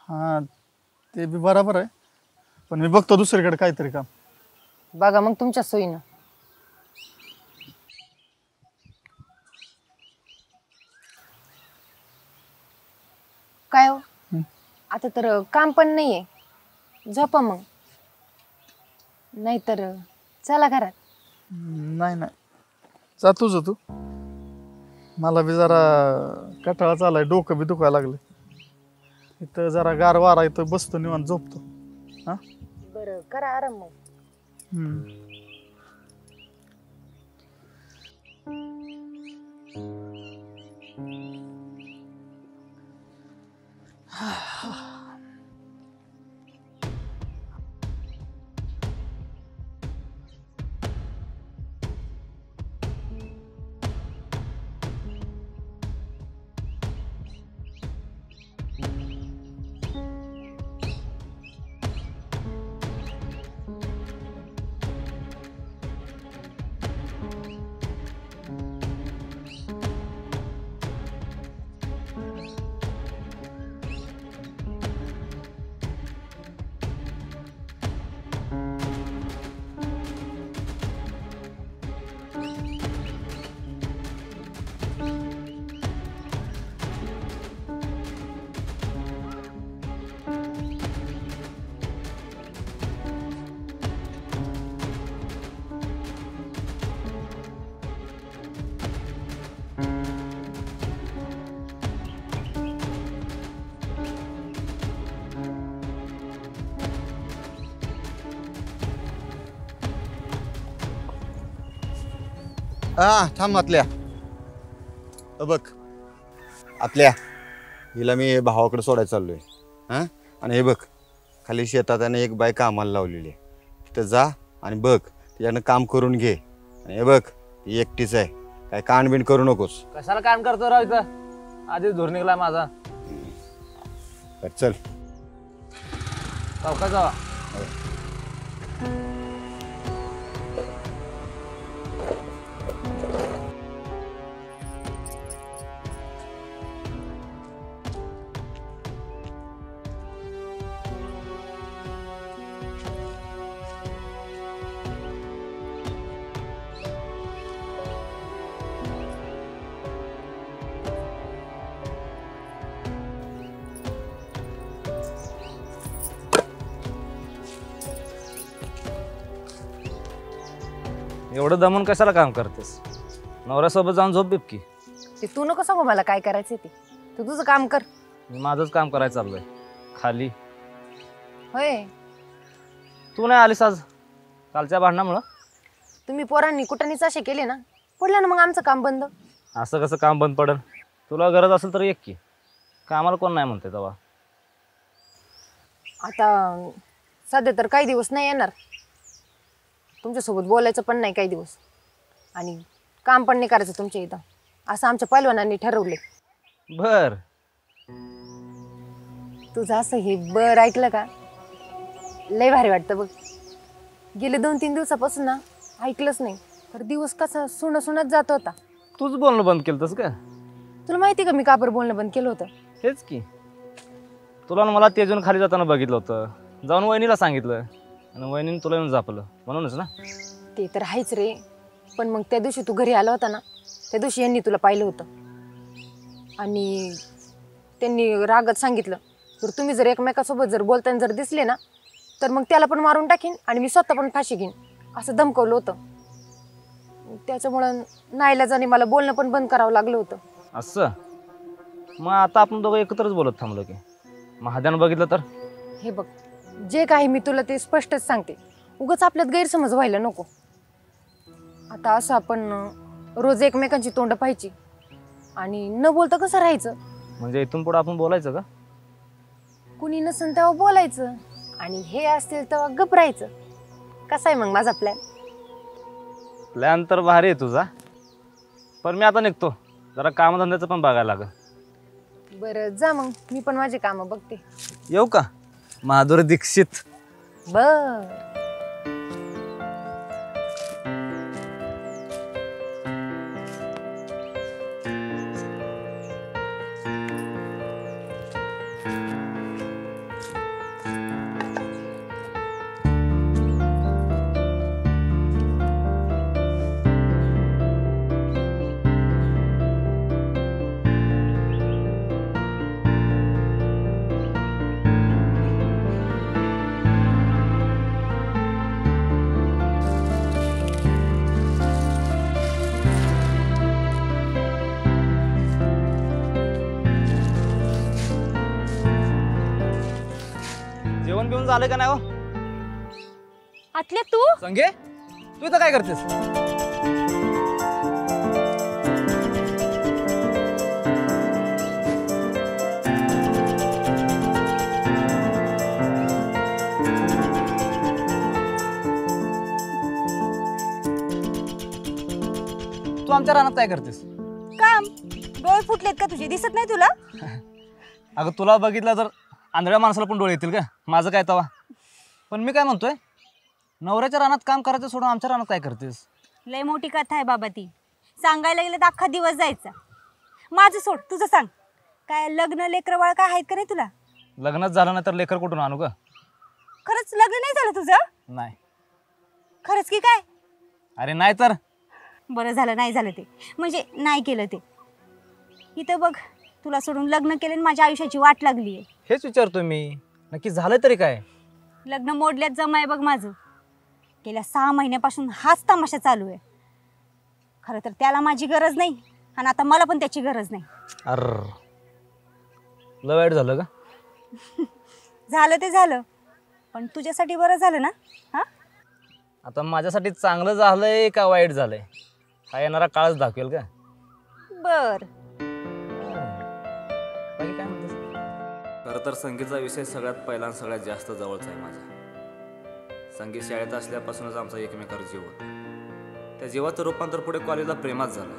हां ते बी बरोबर आहे पण मी बघतो दुसरीकडे काहीतरी काम. बघा मग तुमच्या सोयीनं. काय हो आता तर काम पण नाहीये. झोपा मग. नाहीतर चला घरात. नाही नाही जा तुझं तू. मला बी जरा कटाळा चालाय. डोकं बी दुखायला लागलं. इथं जरा गार वारा इथं बसतो निवांत झोपतो. हां बरं करा आराम मग. हा थांब आतल्या. बघ आतल्या, हिला मी भावाकडे सोडायला चाललोय. हां, आणि हे बघ खाली शेतात त्याने एक बाई कामाला लावलेली आहे. तिथं जा आणि बघ तिच्यानं काम करून घे. आणि हे बघ ती एकटीच आहे, काय कानबिन करू नकोस. कशाला काम करतो राव इथं? आधीच धूर निघला माझा. तर चल. सावकाश जावा. एवढं दमून कशाला काम करतेस? नवऱ्यासोबत जाऊन झोप बिपकी. ते तू नको सांगू मला काय करायचं ते. तू तुझं काम कर. मी माझंच काम करायला चाललोय खाली. होय, तू नाही आलीस आज कालच्या भांडणामुळं. तुम्ही पोरांनी कुठनीच असे केले ना, पडलं ना मग आमचं काम बंद. असं कसं काम बंद पडेल? तुला गरज असेल तर एक की, कामाला कोण नाही म्हणते तेव्हा. आता सध्या तर काही दिवस नाही येणार, तुमच्यासोबत बोलायचं पण नाही काही दिवस, आणि काम पण नाही करायचं तुमच्या इथं, असं आमच्या पैलवानांनी ठरवले. बर, तुझं असं हे बर ऐकलं का लय भारी वाटतं बघ. गेले 2-3 दिवसापासून ना ऐकलंच नाही, तर दिवस कसा सुनत जात होता. तूच बोलणं बंद केलंस का? तुला माहिती का मी का बरं बोलणं बंद केलं होतं? हेच की, तुला मला तेजून खाली जाताना बघितलं होतं, जाऊन वहिनीला सांगितलं आणि वहिनीने तुला येऊन जापलं म्हणूनच ना. ते तर आहेच रे, पण मग त्या दिवशी तू घरी आला होता ना, त्या दिवशी यांनी तुला पाहिलं होतं आणि त्यांनी रागात सांगितलं, तर तुम्ही जर एकमेकासोबत जर बोलताना जर दिसले ना, तर मग त्याला पण मारून टाकीन आणि मी स्वतः पण फाशी घेईन, असं धमकवलं होतं. त्याच्यामुळं नाईलाजाने मला बोलणं पण बंद करावं लागलं होतं. असं मग आता आपण दोघं एकत्रच बोलत थांबलो की, महाद्यानं बघितलं तर. हे बघ, जे काही मी तुला ते स्पष्टच सांगते, उगाच आपल्यात गैरसमज व्हायला नको. आता असं आपण रोज एकमेकांची तोंड पाहायची आणि न बोलता कसं राहायचं? म्हणजे इथून पुढे आपण बोलायचं का? कुणी नसेल तेव्हा बोलायचं आणि हे असतील तेव्हा गप राहायचं. कसा आहे मग माझा प्लॅन? प्लॅन तर भारी आहे तुझा, पण मी आता निघतो, जरा कामधंद्याचं पण बघायला लागेल. बरं जा मग, मी पण माझी कामं बघते. येऊ का? माधुरी दीक्षित. बर. जेवण बिवून झालं का नाही? हो आतल्या तू संगे, तू इथं काय करतेस? तू आमच्या रानात काय करतेस? काम. डोळे फुटलेत का तुझे? दिसत नाही तुला? अगं तुला बघितलं तर आंधळ्या माणसाला पण डोळे येतील का? माझं काय तवा. पण मी काय म्हणतोय, नवऱ्याच्या रानात काम करायचं सोडून आमच्या रानात काय करतेस? लय मोठी कथा आहे बाबा ती. सांगायला गेलं तर अख्खा दिवस जायचा. माझं सोड, तुझं सांग. काय लग्न लेकरं बाळ काय आहेत का नाही तुला? लग्नच झालं नाही तर लेकर कुठून आणू ग? खरंच लग्न नाही झालं तुझं? नाही. खरंच की काय? अरे नाही तर. बरं झालं नाही झालं ते, म्हणजे नाही केलं ते. इथं बघ, तुला सोडून लग्न केलं आणि माझ्या आयुष्याची वाट लागली आहे. हेच विचारतोय मी, नक्की झालं तरी काय? लग्न मोडल्यात जमाय बघ माझं. गेल्या 6 महिन्यापासून हाच तमाशा चालू आहे. खरं तर त्याला माझी गरज नाही आणि आता मला पण त्याची गरज नाही. अर लय वाईट झालं का? झालं ते झालं, पण तुझ्यासाठी बरं झालं ना? हा, आता माझ्यासाठी चांगलं झालंय का वाईट झालंय हा येणारा काळच दाखवेल का. बर बाकी काय म्हणतेस? खरं तर संगीतचा विषय सगळ्यात पहिला आणि सगळ्यात जास्त जवळचा आहे माझ्या. संगीत शाळेत असल्यापासूनच आमचा एकमेकावर जीव होता. त्या जीवाचं रूपांतर पुढे कॉलेजला प्रेमात झालं.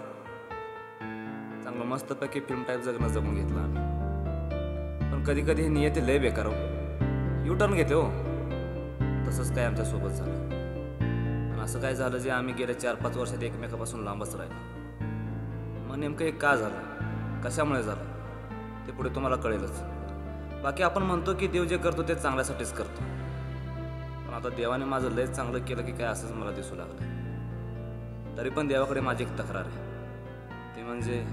चांगलं मस्तपैकी फिल्म टाईप जगणं जमून घेतलं आम्ही. पण कधी कधी ही नियती लय बेकार हो, यू टर्न घेते हो. तसंच काय आमच्यासोबत झालं. आणि असं काय झालं जे आम्ही गेल्या 4-5 वर्षात एकमेकापासून लांबच राहिलो. मग नेमकं हे का झालं, कशामुळे झालं ते पुढे तुम्हाला कळेलच. बाकी आपण म्हणतो की देव जे करतो ते चांगल्यासाठीच करतो. पण आता देवाने माझं लयच चांगलं केलं की काय असंच मला दिसू लागलं. तरी पण देवाकडे माझी एक तक्रार आहे. ती म्हणजे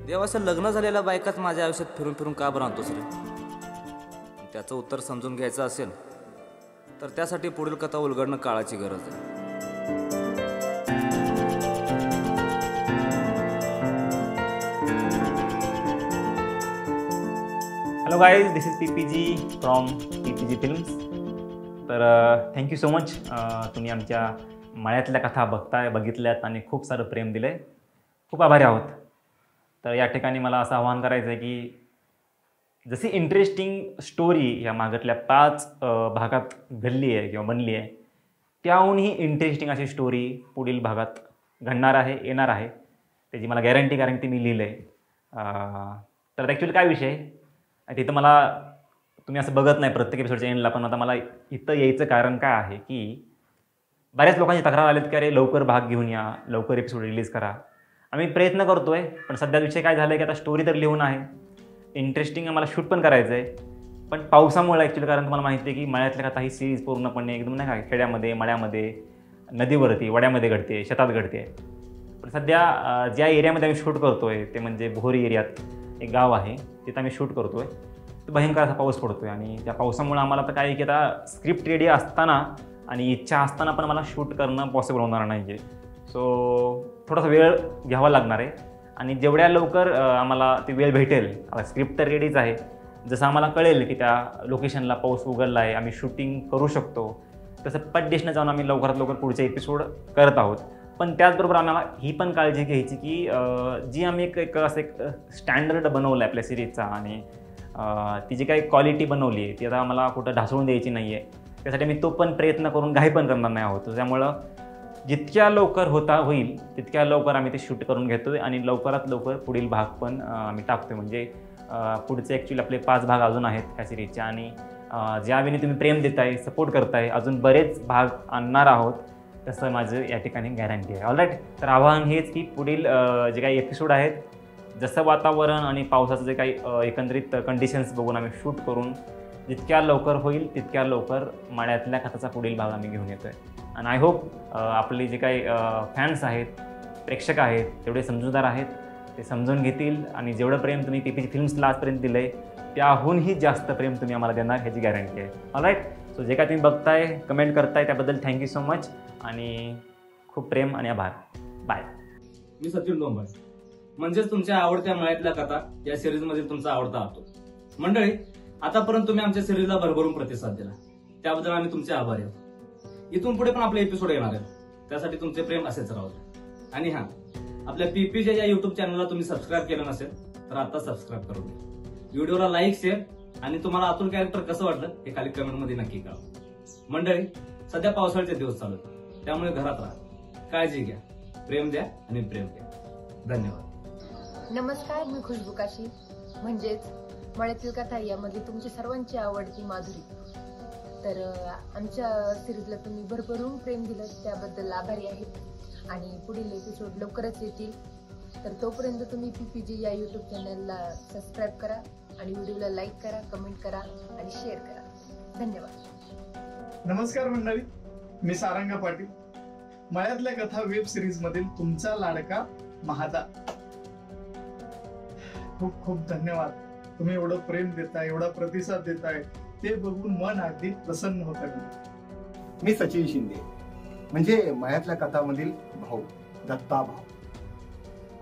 देवाच्या लग्न झालेल्या बायकाच माझ्या आयुष्यात फिरून फिरून का बरं आणतोस रे. त्याचं उत्तर समजून घ्यायचं असेल तर त्यासाठी पुढील कथा उलगडणं काळाची गरज आहे. Hello guys, this is PPG from PPG films. तर थँक्यू सो मच. तुम्ही आमच्या मळ्यातल्या कथा बघितल्यात आणि खूप सारं प्रेम दिलं आहे. खूप आभारी आहोत. तर या ठिकाणी मला असं आवाहन करायचं आहे की जशी इंटरेस्टिंग स्टोरी या मागतल्या 5 भागात घडली आहे किंवा बनली आहे, त्याहूनही इंटरेस्टिंग अशी स्टोरी पुढील भागात घडणार आहे, येणार आहे. त्याची मला गॅरंटी, कारण ती मी लिहिलं आहे. तर ॲक्च्युली काय विषय आहे, तिथं मला तुम्ही असं बघत नाही प्रत्येक एपिसोडच्या एंडला, पण आता मला इथं यायचं कारण काय आहे की बऱ्याच लोकांची तक्रार आलीत की अरे लवकर भाग घेऊन या, लवकर एपिसोड रिलीज करा. आम्ही प्रयत्न करतो आहे, पण सध्या विषय काय झाला आहे की आता स्टोरी तर लिहून आहे, इंटरेस्टिंग आम्हाला शूट पण करायचं आहे, पण पावसामुळे ॲक्च्युली, कारण तुम्हाला माहिती आहे की मळ्यातल्या कथा ही सिरीज पूर्णपणे एकदम नाही का खेड्यामध्ये, मळ्यामध्ये, नदीवरती, वड्यामध्ये घडते, शेतात घडते. पण सध्या ज्या एरियामध्ये आम्ही शूट करतो आहे ते म्हणजे भोरी एरियात एक गाव आहे, तिथं आम्ही शूट करतो आहे. तर भयंकर असा पाऊस पडतो आहे आणि त्या पावसामुळे आम्हाला तर काय की आता स्क्रिप्ट रेडी असताना आणि इच्छा असताना पण मला शूट करणं पॉसिबल होणार नाही आहे. सो थोडासा वेळ घ्यावा लागणार आहे आणि जेवढ्या लवकर आम्हाला ती वेळ भेटेल, स्क्रिप्ट तर रेडीच आहे, जसं आम्हाला कळेल की त्या लोकेशनला पाऊस उघडला आहे, आम्ही शूटिंग करू शकतो, तसं पटदिशनं जाऊन आम्ही लवकरात लवकर पुढचे एपिसोड करत आहोत. पण त्याचबरोबर आम्हाला ही पण काळजी घ्यायची की जी आम्ही एक असं एक स्टँडर्ड बनवलं आहे आपल्या सिरीजचा आणि ती जी काही क्वालिटी बनवली आहे ती आता आम्हाला कुठं ढासळून द्यायची नाही आहे. त्यासाठी आम्ही तो पण प्रयत्न करून घाई पण करणार नाही आहोत. त्यामुळं जितक्या लवकर होईल तितक्या लवकर आम्ही ते शूट करून घेतो आहे आणि लवकरात लवकर पुढील भाग पण आम्ही टाकतो आहे. म्हणजे पुढचे ॲक्च्युली आपले 5 भाग अजून आहेत ह्या सिरीजच्या आणि ज्यावेळी तुम्ही प्रेम देताय, सपोर्ट करताय, अजून बरेच भाग आणणार आहोत, तसं माझं या ठिकाणी गॅरंटी आहे. ऑलराईट, तर आव्हान हेच की पुढील जे काही एपिसोड आहेत, जसं वातावरण आणि पावसाचं जे काही एकंदरीत कंडिशन्स बघून आम्ही शूट करून जितक्या लवकर होईल तितक्या लवकर मळ्यातल्या कथाचा पुढील भाग आम्ही घेऊन येतो आहे. आणि आय होप आपले जे काही फॅन्स आहेत, प्रेक्षक आहेत, तेवढे समजूतदार आहेत, ते समजून घेतील आणि जेवढं प्रेम तुम्ही PPG फिल्म्सला आजपर्यंत दिलं आहे त्याहूनही जास्त प्रेम तुम्ही आम्हाला देणार ह्याची गॅरंटी आहे. ऑलराईट, सो जे काय तुम्ही बघताय, कमेंट करताय त्याबद्दल थँक्यू सो मच आणि खूप प्रेम आणि आभार. बाय. मी सचिन डोंबर, म्हणजेच तुमच्या आवडत्या मळ्यातल्या कथा या सिरीजमधील तुमचा आवडता आहोत. मंडळी, आतापर्यंत तुम्ही आमच्या सिरीजला भरभरून प्रतिसाद दिला, त्याबद्दल आम्ही तुमचे आभारी आहोत. इथून पुढे पण आपले एपिसोड येणार आहेत, त्यासाठी तुमचे प्रेम असेच राहू द्या. आणि हां, आपल्या PPG या YouTube चॅनलला तुम्ही सबस्क्राईब केलं नसेल तर आता सबस्क्राईब करून द्या. व्हिडिओला लाईक, शेअर आणि तुम्हाला अतुल कॅरेक्टर कसं वाटलं हे खाली कमेंटमध्ये नक्की कळवा. मंडळी, सध्या पावसाळ्याचे दिवस चालू आहेत, त्यामुळे घरात राहा, काळजी घ्या, प्रेम द्या आणि प्रेम द्या. धन्यवाद. नमस्कार, मी खुशबू काशी, म्हणजेच मळ्यातील कथा यामध्ये तुमची सर्वांची आवडती माधुरी. तर आमच्या सिरीजला तुम्ही भरभरून प्रेम दिलं त्याबद्दल आभारी आहेत आणि पुढील एपिसोड लवकरच येतील. तर तोपर्यंत तुम्ही PPG या YouTube चॅनलला सबस्क्राईब करा आणि व्हिडिओला लाईक करा, कमेंट करा आणि शेअर करा. धन्यवाद. नमस्कार मंडळी, मी सारंगा पाटील, मळ्यातल्या कथा वेब सिरीज मधील तुमचा लाडका महादा. खूप खूप धन्यवाद. तुम्ही एवढं प्रेम देताय, एवढा प्रतिसाद देताय, ते बघून मन अगदी प्रसन्न होतं. मी सचिन शिंदे, म्हणजे मळ्यातल्या कथामधील भाऊ, दत्ता भाऊ.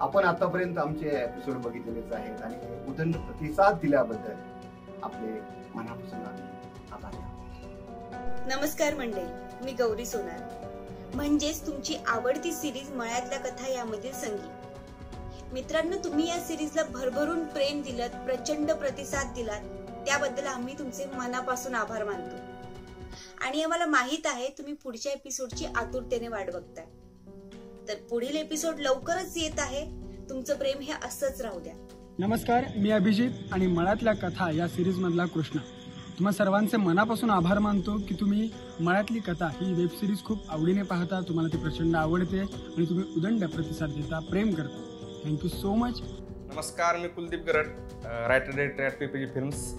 आपण आतापर्यंत आमचे एपिसोड बघितलेलेच आहेत आणि उदंड प्रतिसाद दिल्याबद्दल आपले मनापासून आभार. नमस्कार मंडळी, मी गौरी सोनार, म्हणजेच तुमची आवडती सिरीज मळ्यातल्या कथा यामधील संगीत. मित्रांनो, तुम्ही या सिरीजला भरभरून प्रेम दिलत, प्रचंड प्रतिसाद दिलात, त्याबद्दल आम्ही तुमचे मनापासून आभार मानतो. आणि आम्हाला माहित आहे तुम्ही पुढच्या एपिसोडची आतुरतेने वाट बघताय. तर पुढील एपिसोड लवकरच येत आहे. तुमचं प्रेम हे असंच राहू द्या. नमस्कार, मी अभिजित आणि मळ्यातल्या कथा या सिरीज मधला कृष्णा. तुम्हा सर्वांचे मनापासून आभार मानतो की तुम्ही मळ्यातली कथा ही वेब सिरीज खूप आवडीने पाहता, तुम्हाला ती प्रचंड आवडते आणि तुम्ही उदंड प्रतिसाद देता, प्रेम करता. Thank you so much. नमस्कार, मी Kuldeep Garad, writer director at PPG films.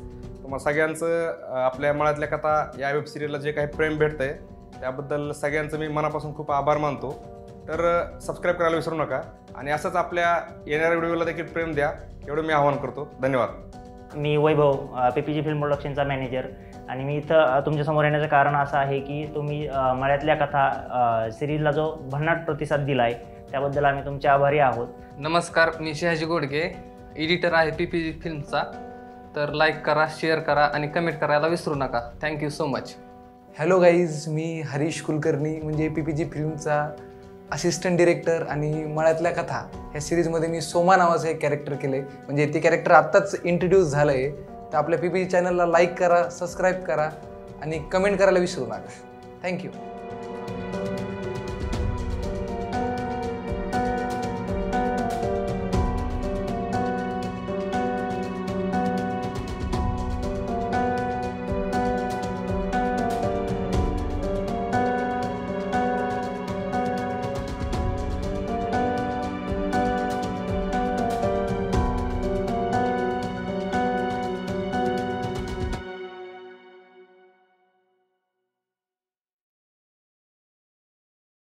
तुम्हाला सगळ्यांचं आपल्या मळ्यातल्या कथा या वेब सिरीजला जे काही प्रेम भेटतं आहे त्याबद्दल सगळ्यांचं मी मनापासून खूप आभार मानतो. तर सबस्क्राईब करायला विसरू नका आणि असंच आपल्या येणाऱ्या व्हिडिओला देखील प्रेम द्या, एवढं मी आवाहन करतो. धन्यवाद. मी वैभव, PPG फिल्म प्रोडक्शनचा मॅनेजर, आणि मी इथं तुमच्यासमोर येण्याचं कारण असं आहे की तुम्ही मळ्यातल्या कथा सिरीजला जो भन्नाट प्रतिसाद दिला आहे त्याबद्दल आम्ही तुमचे आभारी आहोत. नमस्कार, मी शहाजी गोडके, एडिटर आहे PPG फिल्मचा. तर लाईक करा, शेअर करा आणि कमेंट करायला विसरू नका. Thank you so much. Hello guys, मी हरीश कुलकर्णी, म्हणजे PPG फिल्मचा असिस्टंट डिरेक्टर, आणि मळ्यातल्या कथा ह्या सिरीजमध्ये मी सोमा नावाचं एक कॅरेक्टर केलं आहे. म्हणजे ते कॅरेक्टर आत्ताच इंट्रोड्यूस झालं आहे. तर आपल्या PPG चॅनलला लाईक करा, सबस्क्राईब करा आणि कमेंट करायला विसरू नका. थँक्यू.